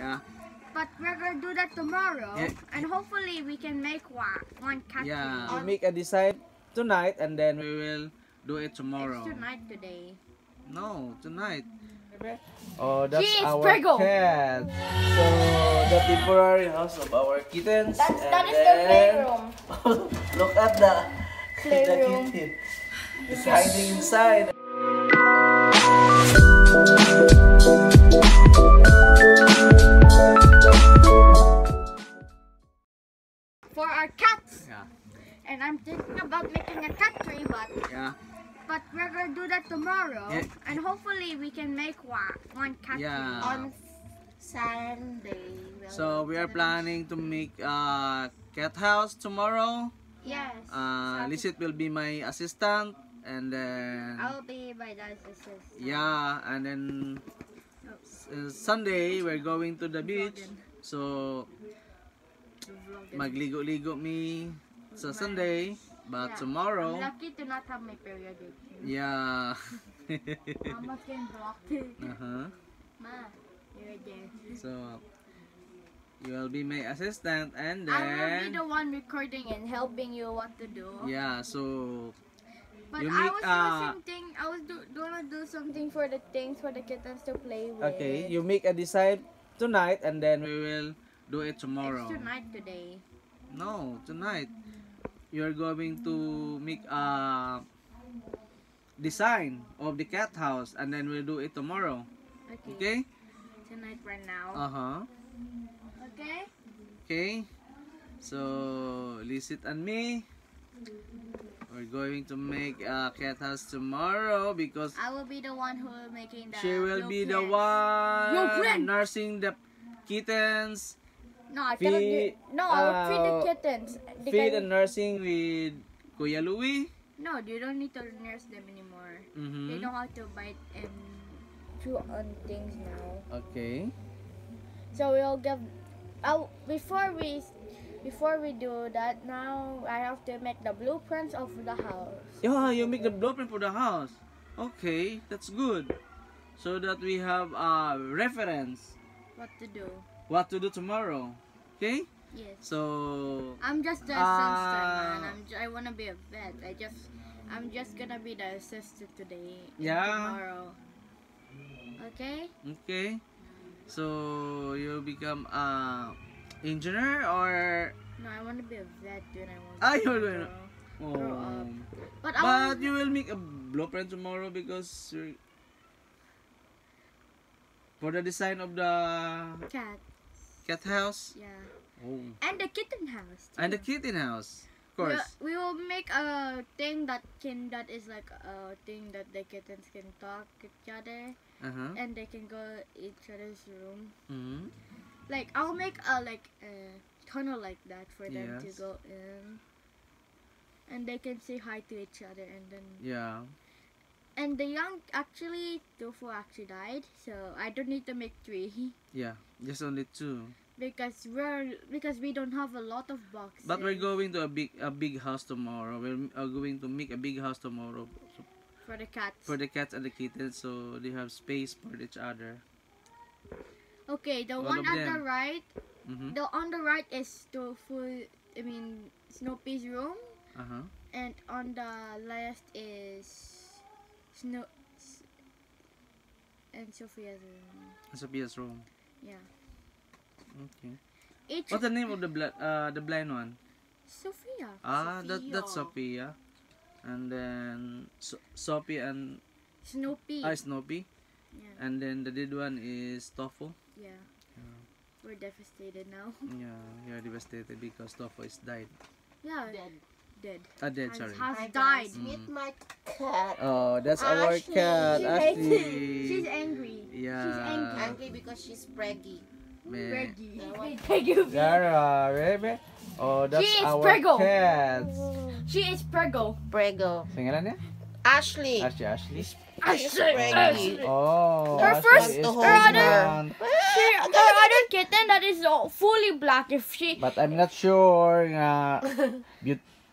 Yeah. But we're gonna do that tomorrow, Yeah. and hopefully we can make one cat. Yeah. We make a design tonight, and then we will do it tomorrow. It's tonight today. No, tonight. Oh, that's She is our Prego. cat. So the temporary house of our kittens. That is the playroom. Look at the Playroom. kitten. It's hiding inside. For our cats. Yeah. And I'm thinking about making a cat tree, but we're gonna do that tomorrow, Yeah. and hopefully we can make one cat tree Yeah. on Sunday. So we are planning to make a cat house tomorrow. Yes. Lizette will be my assistant, and then I'll be by the assistant. yeah, and then Sunday we're going to the beach. So magligo-ligo me sa Sunday, but Yeah. tomorrow, I'm lucky to not have my period. yeah. Mama can block it. Ma, you're there. So you will be my assistant, and I will be then the one recording and helping you what to do. yeah. So But you I make was gonna do something for the things for the kittens to play with. okay. You make a design tonight, and then we will do it tomorrow. It's tonight today. No, tonight. You're going to make a design of the cat house, and then we'll do it tomorrow. Okay. Okay? Tonight right now. Okay? Okay. So, Lizette and me, we're going to make a cat house tomorrow because I will be the one who will making the she will be the blueprint. one nursing the kittens. No, I cannot do. No, I will feed the kittens. They Feed can- and nursing with KUYA LOUIE. No, you don't need to nurse them anymore. They know how to bite and chew on things now. Okay. So we'll give. Before we do that, now I have to make the blueprints of the house. Yeah, you make the blueprint for the house. Okay, that's good. So that we have a reference What to do? what to do tomorrow. Okay? Yes. So I'm just the assistant, man. I wanna be a vet. I'm just gonna be the assistant today. And Yeah. tomorrow. Okay. okay. So you become a engineer or No, I wanna be a vet, dude. I want. you're going grow up. But but you will make a blueprint tomorrow because you're for the design of the cat house. Yeah. Oh. And the kitten house. And the kitten house. Of course. We will make a thing that is like a thing that the kittens can talk to each other, and they can go each other's room. Like I'll make a tunnel like that for them to go in, and they can say hi to each other, and then Yeah. and the young Tofu actually died, so I don't need to make 3 Yeah. Just only 2. because we don't have a lot of boxes. But we're going to a big house tomorrow. We're going to make a big house tomorrow for the cats. for the cats and the kittens, so they have space for each other. Okay, the All one of at them. the right. Mhm. On the right is Snoopy's room, and on the left is and Sophia's room. Sophia's room. Yeah. Okay. Each What's the name of the blind one? Sophia. That's Sophia. And then Sophie and Snoopy. Snoopy. Yeah. And then the dead one is Tofu. Yeah. We're devastated now. Yeah, you're devastated because Tofu is died. Yeah. Dead. Dead, sorry. Has died. Meet my cat. Oh, that's our Ashley. cat, She hates Ashley. it. She's angry. Yeah. She's angry. Angry because she's preggy. Reggie. Yara, baby. Oh, that's She is our Prego. cat. She is Prego. Prego. Singalan niya? Ashley. Ashley. She's preggy. Oh, Her Ashley first- is her pregnant. Her other kitten that is fully black. But I'm not sure nga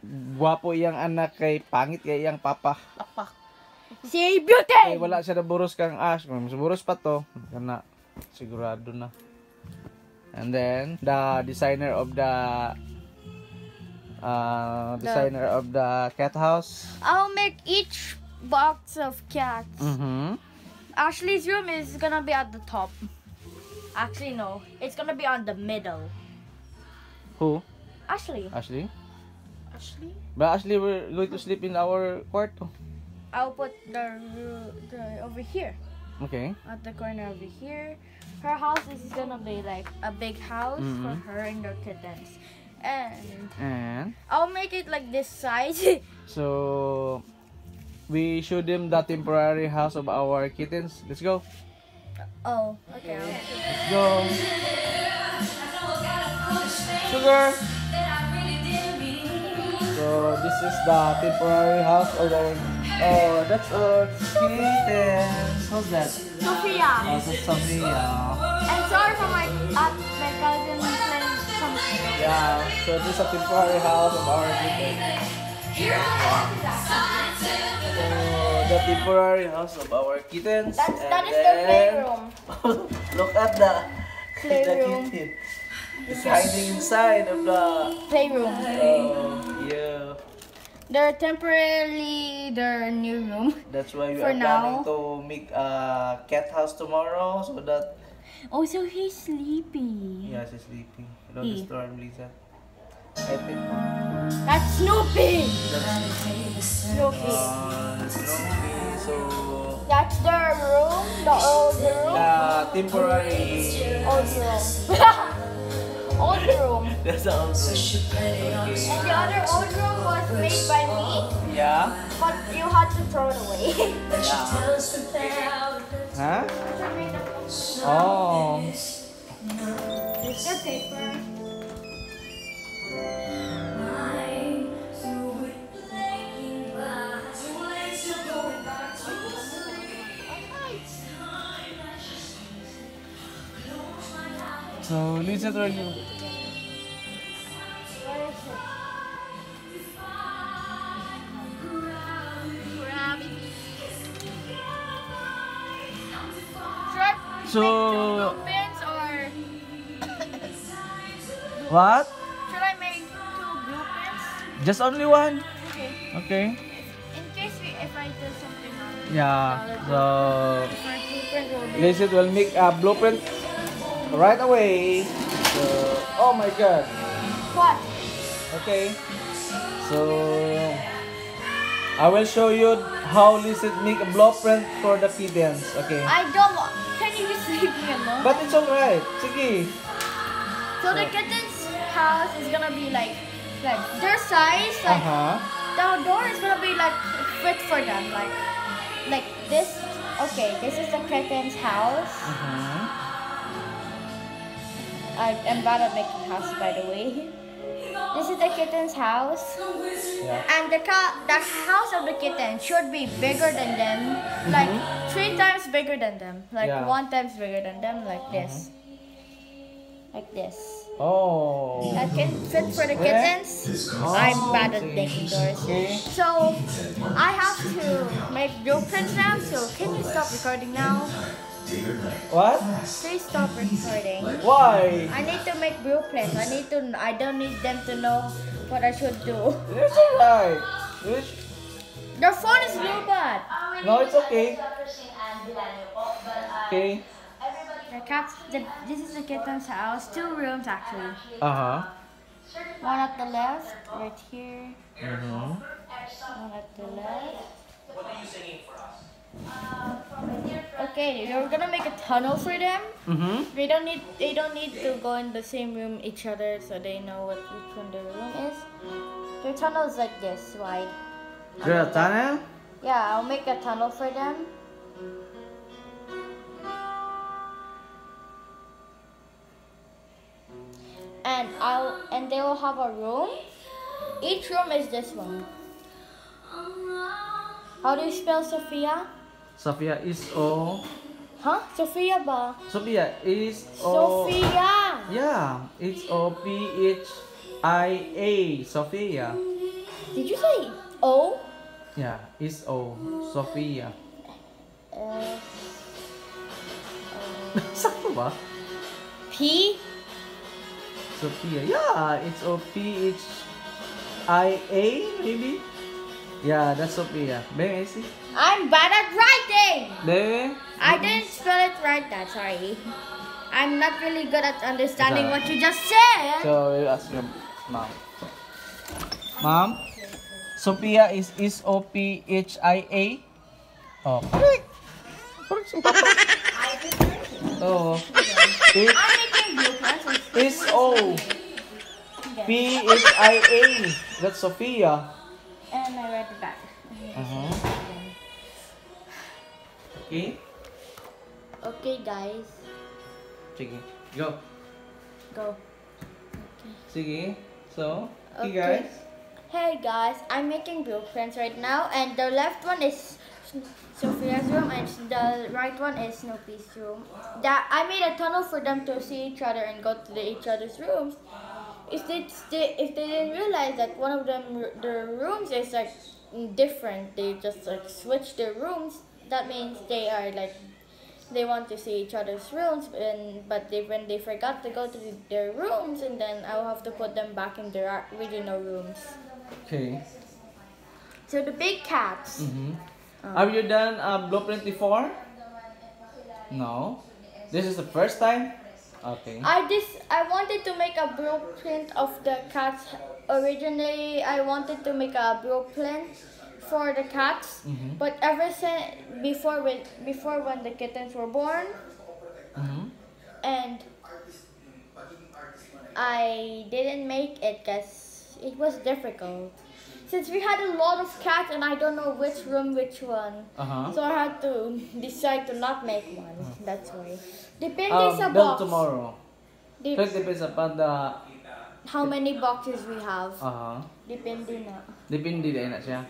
guwapo iyang anak kay pangit kay iyang papa. Si Beauty. Kay wala siya naburos kang Ash. Mas buros pa to. Kana sigurado na. And then the designer of the cat house. I'll make each box of cats. Ashley's room is gonna be at the top. Actually, no. It's gonna be on the middle. Who? Ashley. Ashley? Ashley? But Ashley, we're going to sleep in our quarto. I'll put the over here. Okay. At the corner over here. Her house is gonna be like a big house for her and the kittens. And I'll make it like this size. So we show them the temporary house of our kittens. Let's go. Oh, okay. Let's go. Sugar. So this is the temporary house of our. Oh, that's our kittens. Who's that? Sophia. Oh, that's Sophia. And sorry for my cousin playing something. Yeah. So this is a temporary house of our kittens. So the temporary house of our kittens. That is their playroom. Look at the Playroom. kitten. It's hiding inside of the Playroom. Oh, yeah. They're temporarily their new room. That's why we For are planning now. to make a cat house tomorrow so that. Oh, so he's sleepy. Yeah, she's sleeping. Don't He. disturb him, Lizette. I think. That's Snoopy. That's Snoopy. Snoopy. So. That's their room, the old room. Temporary. Old room. Old room. That's the old room. Okay. And the other old room was made by me, Yeah. but you had to throw it away. Huh? Oh. Is there paper? So Lizette, where you? Should So blueprints or what? should I make 2 blueprints? Just only one? Okay. Okay. In case if I do something wrong. Yeah. So My blueprint will be. Lizette will make a blueprint right away. So, oh my God. What? Okay. So I will show you how Lizette make a blueprint for the kittens. Okay. I don't want. Can you just leave me alone? But it's alright. Sige. So the kitten's house is gonna be like their size, like the door is gonna be like fit for them, like this. Okay, this is the kitten's house. I'm bad at making houses, by the way. This is the kitten's house, and the house of the kitten should be bigger than them, like 3 times bigger than them, like 1 times bigger than them, like this. Like this. Oh. That can fit for the kittens. I'm bad at making doors. So I have to make blueprints now. So can you stop recording now? What? Please stop recording. Why? I need to make blueprints. I don't need them to know what I should do. It's alright. Their phone is real bad. No, it's okay. Okay. This is the kitten's house. 2 rooms actually. Uh-huh. One at the left, right here. One at the left. What are you singing for us? Okay, you're gonna make a tunnel for them. They don't need to go in the same room each other, so they know which one their room is. Their tunnel is like this wide. There's a tunnel? Yeah, I'll make a tunnel for them. And they will have a room. Each room is this one. How do you spell Sophia? Sophia is O. Huh? Sophia ba? Sophia is O. Sophia! Yeah, it's O-P-H-I-A. Sophia. Did you say O? Yeah, it's O. Sophia. S Sakto ba? P Sophia. Yeah, it's O-P-H-I-A, maybe? Yeah, that's Sophia. Baby, I see. I'm bad at writing. Baby? I didn't spell it right. That sorry. I'm not really good at understanding It's what you just said. So, we'll ask your mom. Mom? Sophia is O-P-H-I-A? Oh, correct. Oh. It I'm making blueprints. is O-P-H-I-A. That's Sophia. And I read it back. Okay? Okay, guys. Sige. Go. Go. Sige. So, okay, Okay. guys. Hey guys, I'm making blueprints right now, and the left one is Sophia's room, and the right one is Snoopy's room. I made a tunnel for them to see each other and go to each other's rooms. If they didn't realize that one of them their rooms is like different, they just like switch their rooms. That means they are like they want to see each other's rooms, but when they forgot to go to their rooms, and then I'll have to put them back in their original rooms. Okay. So the big cats. Have you done blueprint before? No. This is the first time? Okay. I wanted to make a blueprint of the cats. Originally, I wanted to make a blueprint for the cats, but ever since before when the kittens were born, and I didn't make it because it was difficult. Since we had a lot of cats and I don't know which room, which one, so I had to decide to not make one. That's why. Depende sa build box. tomorrow. So it depends upon the... How many boxes we have. Depende na. Depende din na siya.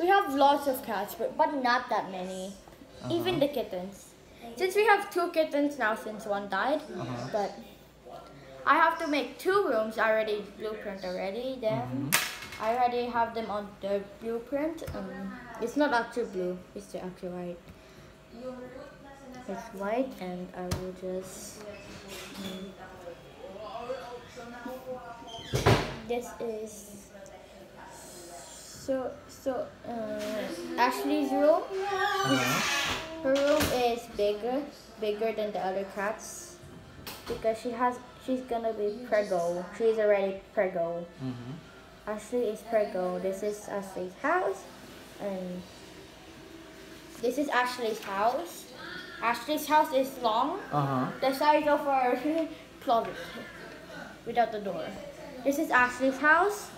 We have lots of cats, but not that many. Even the kittens. Since we have 2 kittens now since one died, but I have to make 2 rooms. I already blueprint already them. I already have them on the blueprint. It's not actually blue, it's actually white. It's white, and I will just this is Ashley's room. Her room is bigger than the other cats because she's gonna be preggo. She's already preggo. Ashley is preggo. This is Ashley's house, and this is Ashley's house. Ashley's house is long, the size of our closet, without the door. This is Ashley's house.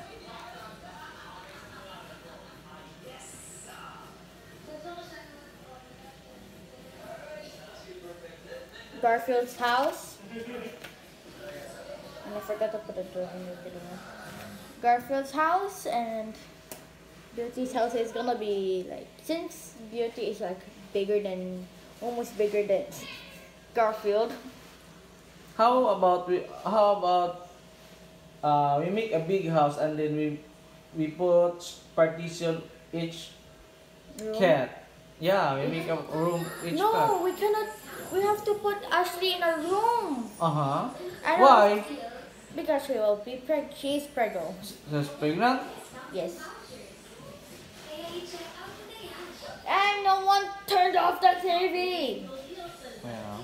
Garfield's house. And I forgot to put a door in the video. Garfield's house, and Beauty's house is gonna be like, since Beauty is like almost bigger than Garfield. How about we make a big house and then we put partition each Room. cat. Yeah, we make a room each cat. No, we cannot. We have to put Ashley in a room. Why? Because she will be she's preggo. She's pregnant? Yes. And no one turned off the TV. Yeah.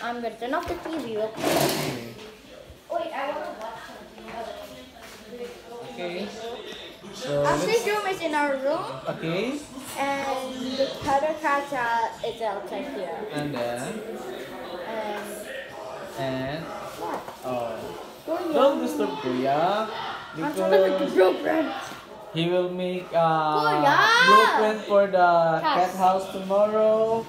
I'm gonna turn off the TV real quick. Okay. Wait, I want to watch something. Okay. So Ashley's room is in our room, okay. and the other cat is outside here. And then And what? Kuya. Don't disturb Kuya I'm trying to make a because blueprint. he will make a Kuya! blueprint for the Cats. cat house tomorrow.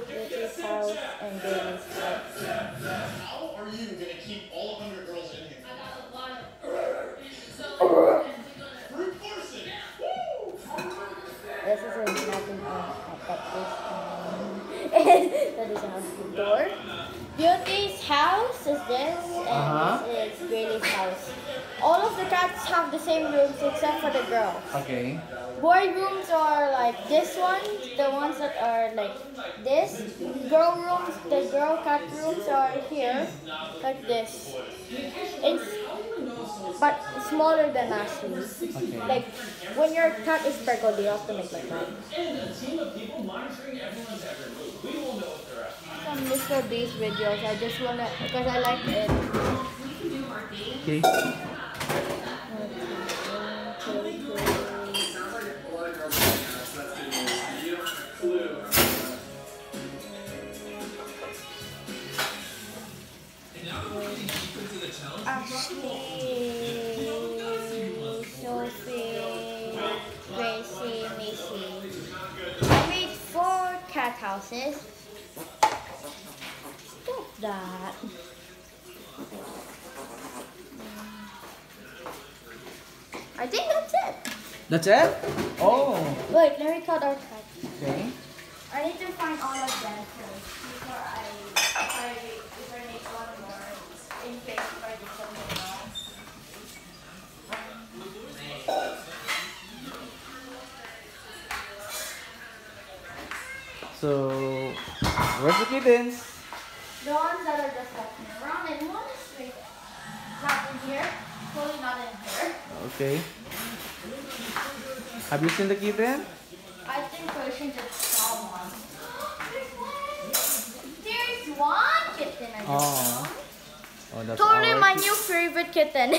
Beauty's house, and Baby's house. How are you going to keep all 100 girls in here? Brute force it! This is nothing at this. That is a house door. Beauty's house is this, and this is Gray's house. All of the cats have the same rooms except for the girls. Okay. Boy rooms are like like this one, the ones that are like this. Girl rooms, the girl cat rooms are here, like this. It's but smaller than Ashley's. Okay. Like when your cat is speckled, you have to make like that. Some Mr. Beast videos. I just wanna because I like it. Okay. Ashley, Sophie, Gracie, Missy. I made 4 cat houses. Stop that. I think that's it. That's it? Oh. Wait, let me cut our cat. Okay. I need to find all of them first before if I make one more in case if I do something else. So, where's the kittens? The ones that are just walking around and one is straight. Not in here. Totally not in here. Okay. Have you seen the kitten? I think we should just saw one. There's one kitten I just saw. Oh, that's Totally our my kit- new favorite kitten.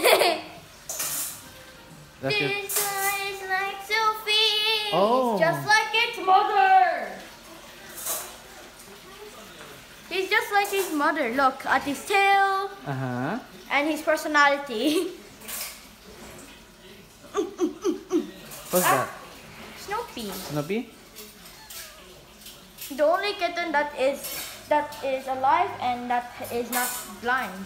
That's your... This one is like Sophie. Oh. It's just like its mother. He's just like his mother. Look at his tail Uh-huh. and his personality. What's that? Snoopy. Snoopy? The only kitten that is alive and that is not blind.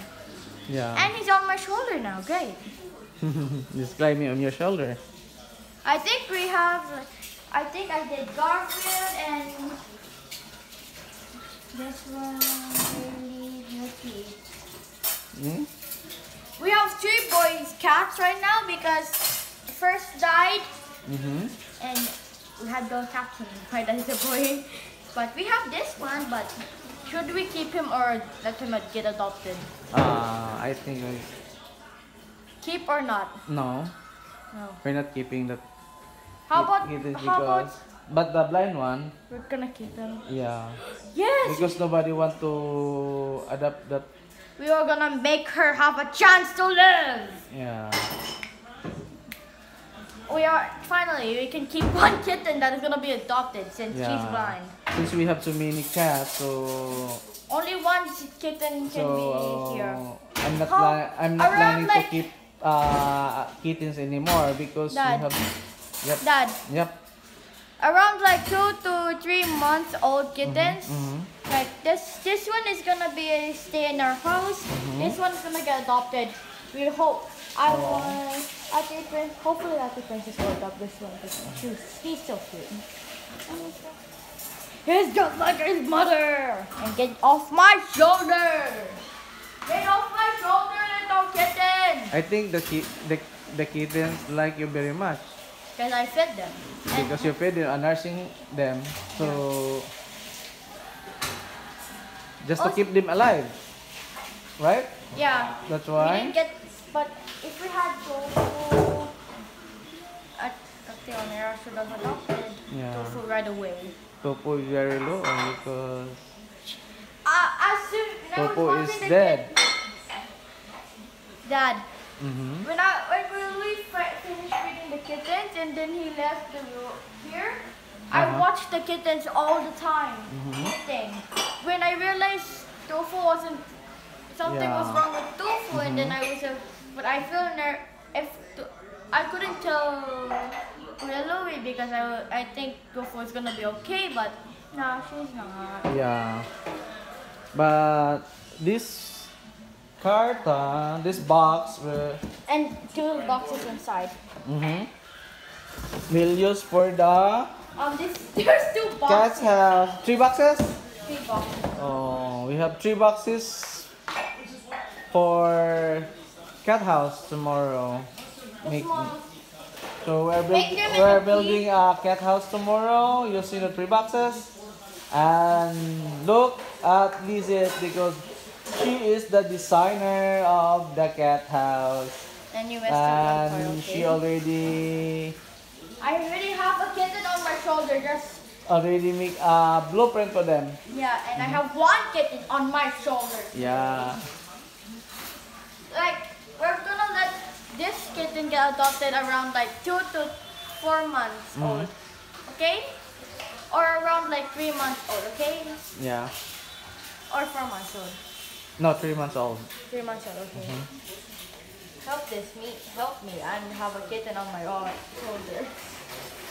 Yeah. And he's on my shoulder now. Great. Just climbing on your shoulder. I think we have. I think I did Garfield and this one really Snoopy. Hmm? We have 3 boys cats right now because the first died Mm-hmm. and we had no cats anymore. That is a boy. But we have this one. But should we keep him or let him get adopted? I think Keep or not? no. No. We're not keeping that How about kittens how about because... But the blind one, we're gonna keep him? yeah. Yes. Because nobody want to adopt that. We are gonna make her have a chance to live. Yeah. Finally we can keep one kitten that is gonna be adopted since she's Yeah. blind. Since we have so many cats, so Only one kitten can be here. I'm not How- I'm not around planning to like- keep kittens anymore because Dad. we have. Yep. Dad, Yep. around like 2 to 3 months old kittens. Mm-hmm. Like this one is gonna be stay in our house. This one's gonna get adopted. We hope. Hopefully Ate Princess will adopt this one because he's so cute. He's just like his mother. And get off my shoulder. Get off my shoulder, little kitten. I think the kittens like you very much Because I fed them. And because you fed them and nursing them, so just to Also- keep them alive, right? yeah. That's We why. didn't get, but if we had tofu, at the owner should have adopted Yeah. tofu right away. Topo is very low because As soon when I was Topo is watching the dead. Dad, Mm-hmm. when we finished feeding the kittens and then he left the room here, I Uh-huh. watched the kittens all the time eating. When I realized tofu wasn't something was Yeah. wrong with tofu, and then I was but I feel I couldn't tell Louie because I think tofu is gonna be okay, but no, she's not. Yeah, but this carton, this box, And 2 boxes inside. we'll use for the There's 2 cats. boxes. Have 3 boxes. 3 boxes. Oh, we have 3 boxes for cat house tomorrow. This one. So Make them in we're a building a cat house tomorrow using the 3 boxes. And look at Lizette because she is the designer of the cat house. And you messed it up, And okay? she already I already have a kitten on my shoulder, just make a blueprint for them. yeah, and I have one kitten on my shoulder. Yeah. Like we're gonna let this kitten get adopted around like 2 to 4 months old, okay? Or around like 3 months old, okay? Yeah. Or 4 months old. No, 3 months old. 3 months old, okay. Help me. I have a kitten on my shoulder.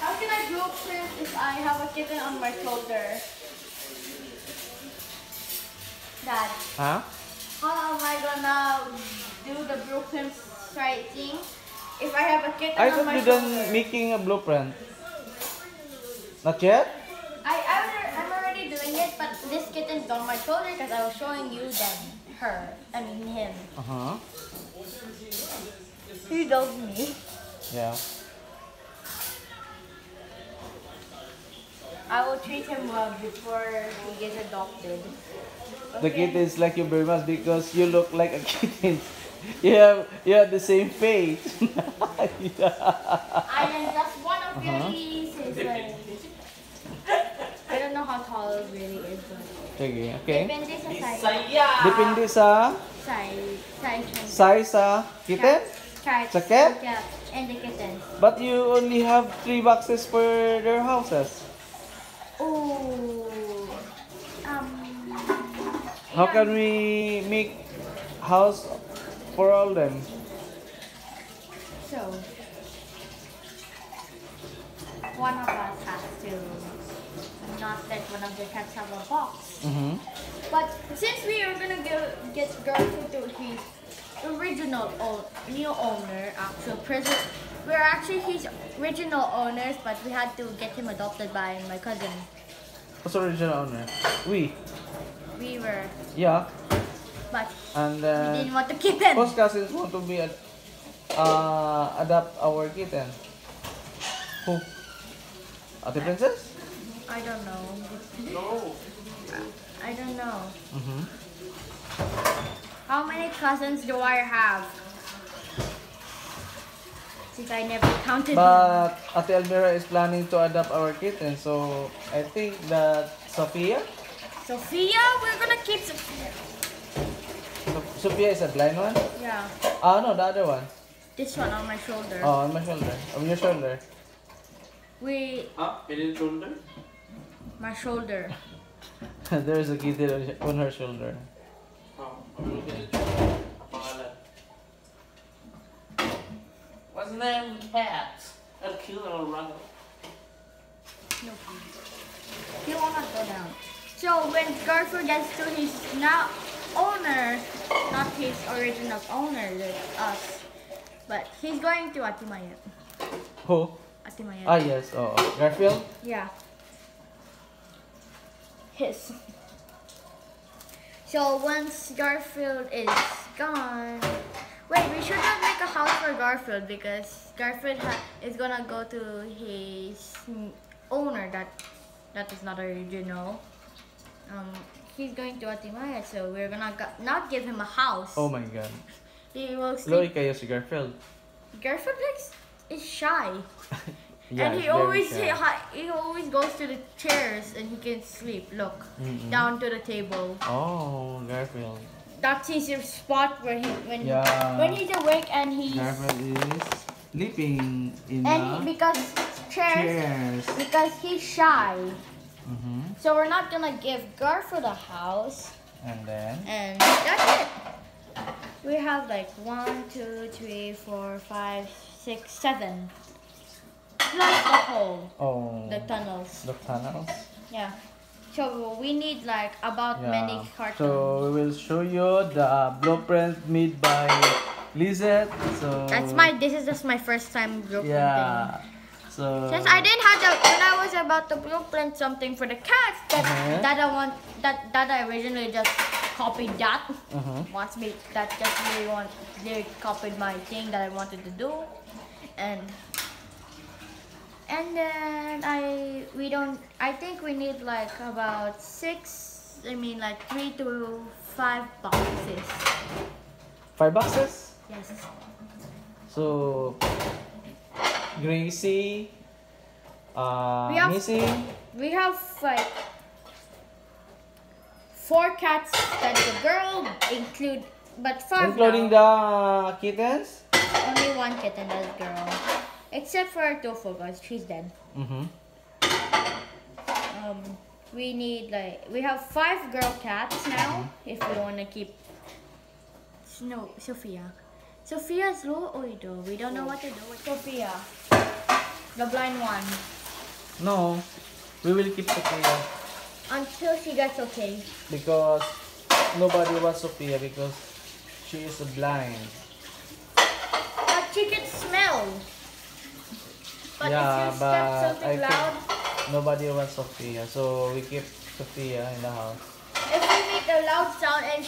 How can I blueprint if I have a kitten on my shoulder? Dad, Huh? how am I gonna do the blueprint writing if I have a kitten I on thought my you shoulder? done making a blueprint. Not yet? I'm already doing it, but this kitten's on my shoulder because I was showing you him. Uh-huh. He loves me. Yeah. I will treat him well before he gets adopted. The kittens like you very much because you look like a kitten. You have the same face. Yeah. I am just one of your siblings. I don't know how tall it really is, but Sige, okay. depende sa size. Saya! Depende sa size sa kitten. Sa cat? And the kittens. But you only have 3 boxes for their houses. Oh. How can we make house for all them? So, one of us has to not let one of the cats have a box. But since we are gonna get Garfield to his original new owner, we're actually his original owners, but we had to get him adopted by my cousin. What's the original owner? We were, Yeah. but And we didn't want to keep him. most cousins want to be adopt our kitten. Who? Ate Princess? I don't know. No. I don't know. How many cousins do I have? Since I never counted them. But Ate Elmira is planning to adopt our kitten, so I think that Sophia? Sophia, we're gonna keep Sophia. Sophia is a blind one? Yeah, No, the other one. this one on my shoulder. Oh, on my shoulder. On your shoulder. Huh? Middle shoulder? My shoulder. There's a kitten on her shoulder. Oh, middle pangalan. What's the name? Cat. A killer or rather. No, he will not go down. So when Garfield gets to his now owner, not his original owner, like us, but he's going to Atimayat. Who? Atimayat. Ah, yes. Oh, Garfield? Yeah. His. So once Garfield is gone, wait, we should not make a house for Garfield because Garfield is gonna go to his owner that is not original. He's going to Atimaya, so we're gonna not give him a house. Oh my god. He will Loy sleep. kayo si Garfield. Garfield is shy. Yeah, And it's very he always goes to the chairs and he can sleep. Look, down to the table. Oh, Garfield. That's his spot where when he's awake and he's Garfield is sleeping in because chairs because he's shy. So we're not gonna give Garfield a house. And That's it. We have like 1, 2, 3, 4, 5, 6, 7. Plus the hole. Oh. The tunnels. The tunnels. Yeah. So we need like about many cartons. So we will show you the blueprint made by Lizette. So This is just my first time blueprinting. yeah. So Since I didn't have when I was about to blueprint something for the cats that I originally just copied that. They copied my thing that I wanted to do, and And then I think we need like about 6, I mean like 3 to 5 boxes. 5 boxes? Yes. So, Gracie, Missy. We have like 4 cats that's a girl, but 5 Including now. the kittens? Only 1 kitten that's girl. Except for Tofu, guys, she's dead. We have 5 girl cats now. If we wanna keep Sophia. Sophia's LOUIE though. We don't know what to do with Sophia. The blind one. No, we will keep Sophia. Until she gets okay. Because nobody wants Sophia because she is blind. But she can smell. But Yeah, if you but step something loud, nobody wants Sophia, so we keep Sophia in the house. if we make a loud sound and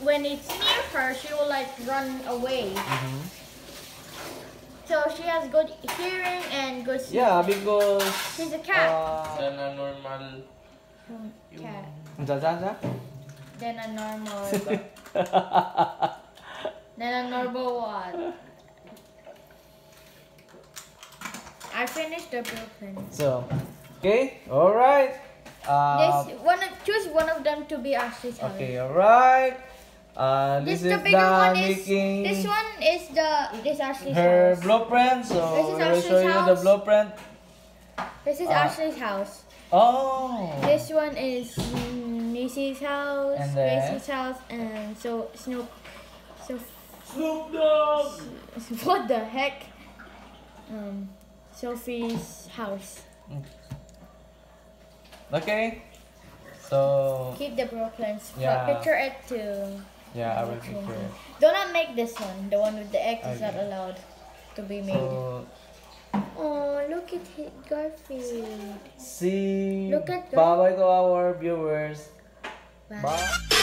when it's near her, she will like run away. So she has good hearing and good smell. Yeah, because She's a cat. Then a normal. Cat. Then Then a normal. Then a normal one. I finished the blueprint. So, okay, all right. Choose one of them to be Ashley's house. Okay, all right. This is the bigger one is making this one is Ashley's her house. blueprint. So This is we will show Ashley's you the house. blueprint. This is Ashley's house. Oh. This one is Missy's house, And then? Gracie's house, and Snoop Dogg! what the heck? Sophie's house. Okay. So Keep the blueprints. Yeah. Picture it too. yeah, I will picture it. Do not make this one. The one with the X is not Okay. allowed to be made. So Oh, look at Garfield. see. Look at Bye bye to our viewers. Bye. Bye.